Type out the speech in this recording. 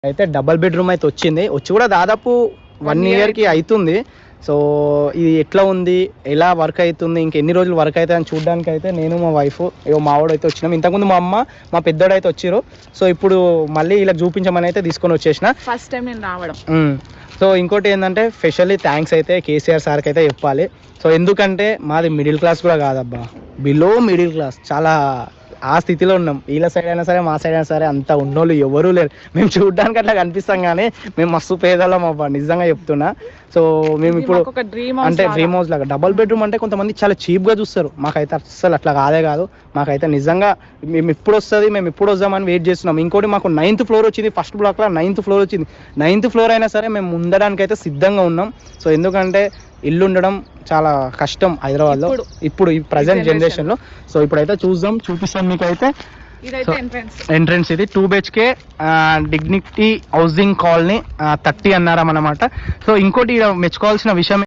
అయితే double bedroom అయితే వచ్చి కూడా దాదాపు 1 ఇయర్కి అవుతుంది. సో ఇది ఎట్లా ఉంది, ఎలా వర్క్ అవుతుంది, ఇంకెన్ని రోజులు వర్క్ అవుతుంది అని చూడడానికి అయితే నేను మా వైఫ్ మావాడు అయితే వచ్చినాం. ఇంతకుముందు మా అమ్మ మా పెద్దోడు అయితే వచ్చారు. సో ఇప్పుడు మళ్ళీ ఇలా చూపించమని అయితే తీసుకొని వచ్చేసిన. ఫస్ట్ టైం నేను రావడం. సో ఇంకోటి ఏంటంటే స్పెషల్లీ థ్యాంక్స్ అయితే కేసీఆర్ సార్కి అయితే చెప్పాలి. సో ఎందుకంటే మాది మిడిల్ క్లాస్ కూడా కాదబ్బా, బిలో మిడిల్ క్లాస్, చాలా ఆ స్థితిలో ఉన్నాం. వీళ్ళ సైడ్ అయినా సరే మా సైడ్ అయినా సరే అంత ఉన్నోళ్ళు ఎవరూ లేరు. మేము చూడడానికి అట్లా కనిపిస్తాం కానీ మేము మస్తు పేదలం అబ్బా, నిజంగా చెప్తున్నా. సో మేము ఇప్పుడు అంటే డ్రీమ్ హౌస్ లాగా డబల్ బెడ్రూమ్ అంటే కొంతమంది చాలా చీప్గా చూస్తారు, మాకైతే అస్సలు అట్లా కాదే కాదు. మాకైతే నిజంగా మేము ఎప్పుడు వస్తుంది, మేము ఎప్పుడు వద్దామని వెయిట్ చేస్తున్నాం. ఇంకోటి మాకు 9th ఫ్లోర్ వచ్చింది, ఫస్ట్ బ్లాక్లో 9th ఫ్లోర్ వచ్చింది. 9th ఫ్లోర్ అయినా సరే మేము ఉండడానికి అయితే సిద్ధంగా ఉన్నాం. సో ఎందుకంటే ఇల్లు ఉండడం చాలా కష్టం హైదరాబాద్లో ఇప్పుడు ఈ ప్రజెంట్ జనరేషన్లో. సో ఇప్పుడైతే చూపిస్తాం మీకు అయితే. ఎంట్రన్స్ ఇది 2 BHK డిగ్నిటీ హౌసింగ్ కాలనీ 30 అన్నారన్నమాట. సో ఇంకోటి మెచ్చుకోవాల్సిన విషయం